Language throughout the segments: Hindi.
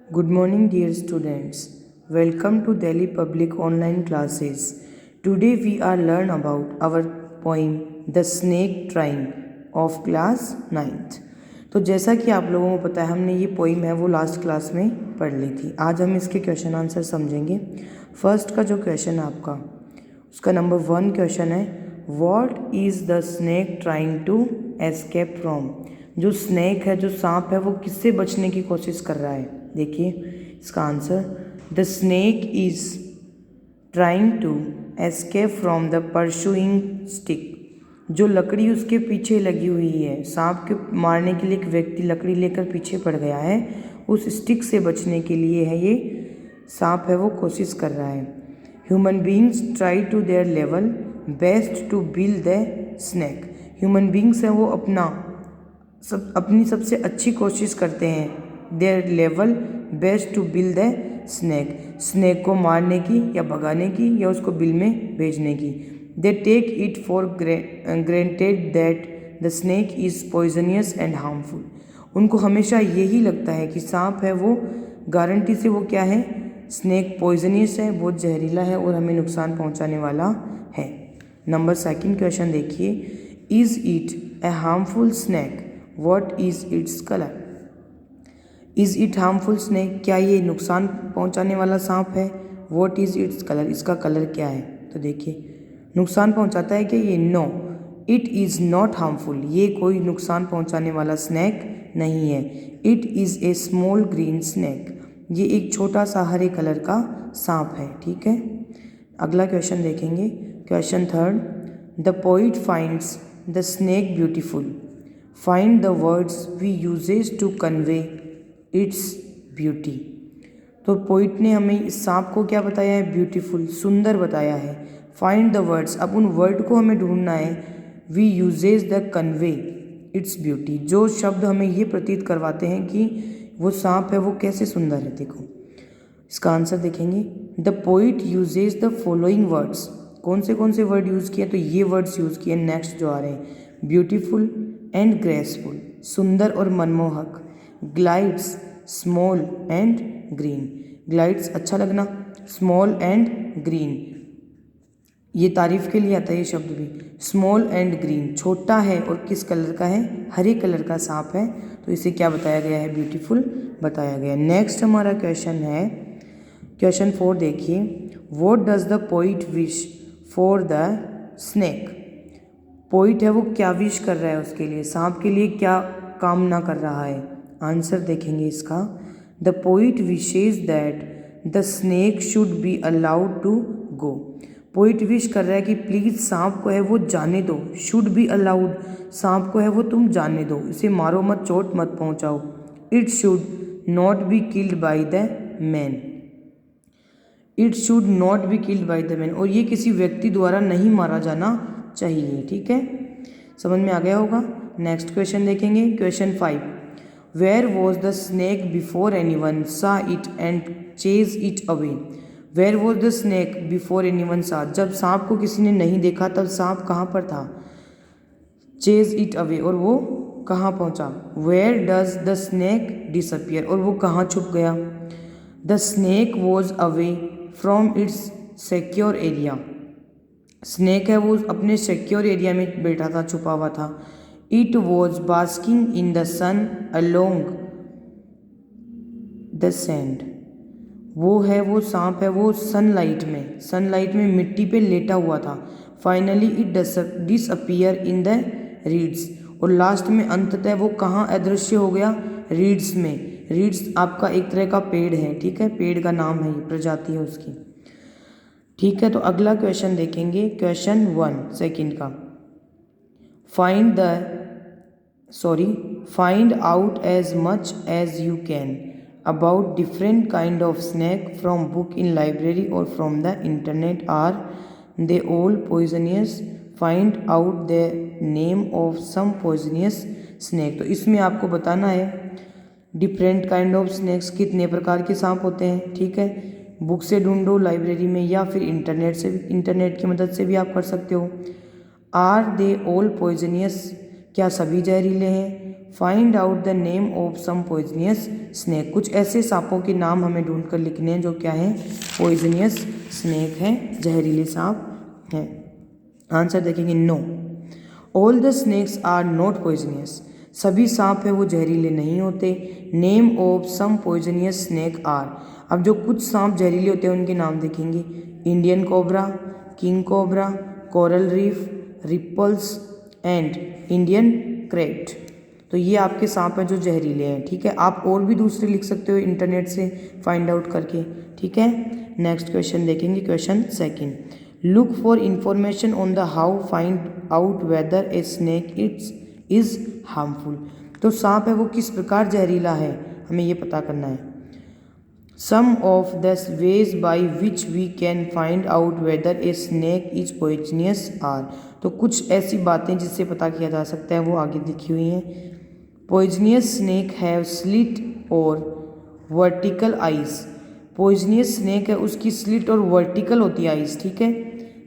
Good morning, dear students. Welcome to Delhi Public Online Classes. Today we are learn about our poem The Snake Train of class 9th. तो जैसा कि आप लोगों को पता है हमने ये पोइम है वो लास्ट क्लास में पढ़ ली थी। आज हम इसके क्वेश्चन आंसर समझेंगे। फर्स्ट का जो क्वेश्चन है आपका उसका नंबर 1 क्वेश्चन है what is the snake trying to escape from. जो स्नेक है जो सांप है वो किससे बचने की कोशिश कर रहा है। देखिए इसका answer the snake is trying to escape from the pursuing stick. जो लकड़ी उसके पीछे लगी हुई है, सांप के मारने के लिए एक व्यक्ति लकड़ी लेकर पीछे पड़ गया है, उस स्टिक से बचने के लिए है ये सांप है वो कोशिश कर रहा है। Human beings try to their level best to build the snake. Human beings है वो अपनी सबसे अच्छी कोशिश करते हैं their level best to build the snake को मारने की या भगाने की या उसको बिल में भेजने की। They take it for granted that the snake is poisonous and harmful. उनको हमेशा यही लगता है कि सांप है वो गारंटी से वो क्या है, स्नेक पॉइजनियस है, बहुत जहरीला है और हमें नुकसान पहुंचाने वाला है। नंबर 2 क्वेश्चन देखिए is it a harmful snake, what is its colour. Is it harmful snake, क्या ये नुकसान पहुंचाने वाला सांप है। व्हाट इज़ इट्स कलर, इसका कलर क्या है। तो देखिए नुकसान पहुंचाता है क्या ये, no it is not harmful, ये कोई नुकसान पहुंचाने वाला स्नेक नहीं है। It is a small green snake, ये एक छोटा सा हरे कलर का सांप है। ठीक है, अगला क्वेश्चन देखेंगे। Question 3 the poet finds the snake beautiful, find the words we uses to convey its beauty. तो पोइट ने हमें इस सांप को क्या बताया है, ब्यूटीफुल, सुंदर बताया है। फाइंड द वर्ड्स, अब उन वर्ड को हमें ढूंढना है। We uses the convey its beauty, जो शब्द हमें ये प्रतीत करवाते हैं कि वो सांप है वो कैसे सुंदर है। देखो इसका आंसर देखेंगे the poet uses the following words. कौन से वर्ड यूज़ किए, तो ये वर्ड्स यूज़ किए नेक्स्ट जो आ रहे हैं, ब्यूटीफुल एंड ग्रेसफुल, सुंदर और मनमोहक, glides small and green, glides अच्छा लगना, स्मॉल एंड ग्रीन ये तारीफ के लिए आता है ये शब्द भी। स्मॉल एंड ग्रीन छोटा है और किस कलर का है, हरे कलर का सांप है, तो इसे क्या बताया गया है, ब्यूटीफुल बताया गया। नेक्स्ट हमारा क्वेश्चन है क्वेश्चन 4 देखिए what does the poet wish for the snake. Poet है वो क्या विश कर रहा है उसके लिए, सांप के लिए क्या कामना कर रहा है। आंसर देखेंगे इसका the poet wishes that the snake should be allowed to go. Poet wish कर रहा है कि प्लीज़ सांप को है वो जाने दो, शुड बी अलाउड, सांप को है वो तुम जाने दो, इसे मारो मत, चोट मत पहुंचाओ। It should not be killed by the man, it should not be killed by the man, और ये किसी व्यक्ति द्वारा नहीं मारा जाना चाहिए। ठीक है, समझ में आ गया होगा। नेक्स्ट क्वेश्चन देखेंगे question 5 where was the snake before anyone saw it and chase it away. Where was the snake before anyone saw, जब सांप को किसी ने नहीं देखा तब सांप कहाँ पर था। चेज इट अवे, और वो कहाँ पहुँचा। Where does the snake disappear, और वो कहाँ छुप गया। The snake was away from its secure area, snake है वो अपने सिक्योर एरिया में बैठा था, छुपा हुआ था। It was basking in the sun along the sand, वो है वो सांप है वो सनलाइट में मिट्टी पे लेटा हुआ था। Finally it disappear in the reads, और लास्ट में अंततः वो कहाँ अदृश्य हो गया, रीड्स में। रीड्स आपका एक तरह का पेड़ है, ठीक है, पेड़ का नाम है, ये प्रजाति है उसकी। ठीक है, तो अगला क्वेश्चन देखेंगे क्वेश्चन 1 सेकंड का find out as much as you can about different kind of snake from book in library or from the internet, are they all poisonous, find out the name of some poisonous snake। तो इसमें आपको बताना है डिफरेंट काइंड ऑफ स्नैक्स, कितने प्रकार के सांप होते हैं। ठीक है, बुक से ढूंढो लाइब्रेरी में या फिर इंटरनेट की मदद से भी आप कर सकते हो। आर दे ऑल पॉइजनियस, क्या सभी जहरीले हैं। Find out the name of some poisonous snake. कुछ ऐसे सांपों के नाम हमें ढूंढ कर लिखने हैं जो क्या है, पॉइजनियस स्नेक है, जहरीले सांप हैं। आंसर देखेंगे no, all the snakes are not poisonous. सभी सांप हैं वो जहरीले नहीं होते। Name of some poisonous snake are. अब जो कुछ सांप जहरीले होते हैं उनके नाम देखेंगे, Indian cobra, king cobra, coral reef, ripples and Indian krait. तो ये आपके सांप हैं जो जहरीले हैं। ठीक है, आप और भी दूसरे लिख सकते हो इंटरनेट से फाइंड आउट करके। ठीक है, नेक्स्ट क्वेश्चन देखेंगे, question second, look for information on the how find out whether a snake is harmful. तो सांप है वो किस प्रकार जहरीला है, हमें ये पता करना है। Some of the ways by which we can find out whether a snake is poisonous or. तो कुछ ऐसी बातें जिससे पता किया जा सकता है वो आगे लिखी हुई हैं। पॉइजनियस स्नेक हैव स्लिट और वर्टिकल आइज। पॉइजनियस स्नेक है उसकी स्लिट और वर्टिकल होती है आइज। ठीक है,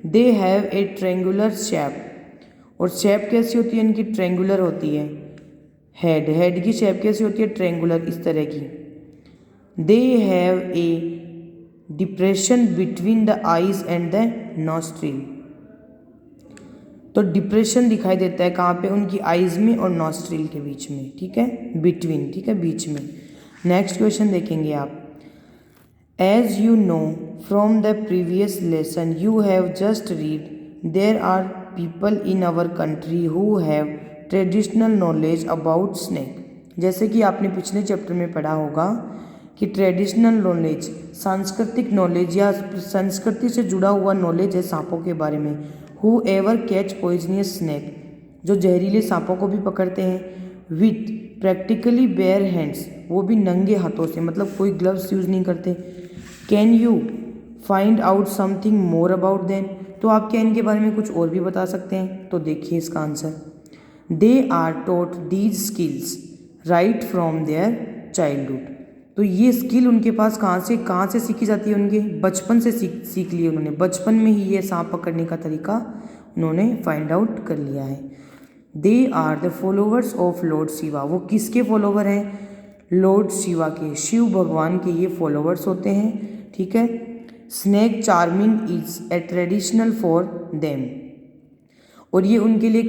they have a triangular shape, और शेप कैसी होती है इनकी, ट्रेंगुलर होती है। हेड की शेप कैसी होती है, ट्रेंगुलर, इस तरह की। They have a depression between the eyes and the nostril. तो डिप्रेशन दिखाई देता है कहाँ पे, उनकी आइज में और नॉस्ट्रिल के बीच में। ठीक है, बिटवीन, ठीक है, बीच में। नेक्स्ट क्वेश्चन देखेंगे आप, as you know from the previous lesson you have just read, there are people in our country who have traditional knowledge about snake. जैसे कि आपने पिछले चैप्टर में पढ़ा होगा कि ट्रेडिशनल नॉलेज, सांस्कृतिक नॉलेज या संस्कृति से जुड़ा हुआ नॉलेज है सांपों के बारे में। Who ever catch poisonous snake, जो जहरीले सांपों को भी पकड़ते हैं। विथ प्रैक्टिकली बेयर हैंड्स, वो भी नंगे हाथों से, मतलब कोई ग्लव्स यूज़ नहीं करते। Can you find out something more about them. तो आप क्या इनके बारे में कुछ और भी बता सकते हैं। तो देखिए इसका answer, they are taught these skills right from their childhood. तो ये स्किल उनके पास कहाँ से सीखी जाती है, उनके बचपन से सीख ली उन्होंने। बचपन में ही ये सांप पकड़ने का तरीका उन्होंने फाइंड आउट कर लिया है। They are the followers of Lord Shiva. वो किसके फॉलोवर हैं, लॉर्ड शिवा के, शिव भगवान के ये फॉलोवर्स होते हैं। ठीक है, snake charming is a traditional for them, और ये उनके लिए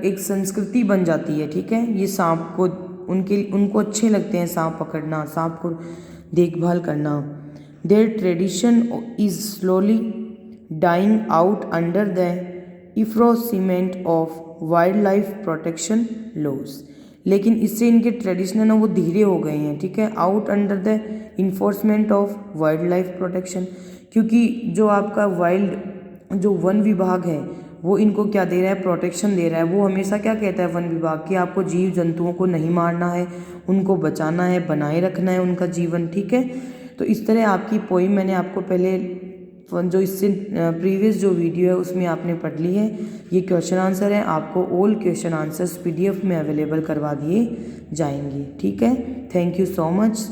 एक संस्कृति बन जाती है। ठीक है, ये सांप को उनको अच्छे लगते हैं सांप पकड़ना, सांप को देखभाल करना। Their tradition is slowly dying out under the enforcement of wild life protection laws. लेकिन इससे इनके ट्रेडिशन ना वो धीरे हो गए हैं। ठीक है, out under the enforcement of wild life protection, क्योंकि जो आपका जो वन विभाग है वो इनको क्या दे रहा है, प्रोटेक्शन दे रहा है। वो हमेशा क्या कहता है वन विभाग कि आपको जीव जंतुओं को नहीं मारना है, उनको बचाना है, बनाए रखना है उनका जीवन। ठीक है, तो इस तरह आपकी पोइम मैंने आपको पहले जो इससे प्रीवियस जो वीडियो है उसमें आपने पढ़ ली है। ये क्वेश्चन आंसर है, आपको ऑल क्वेश्चन आंसर्स PDF में अवेलेबल करवा दिए जाएंगे। ठीक है, थैंक यू सो मच।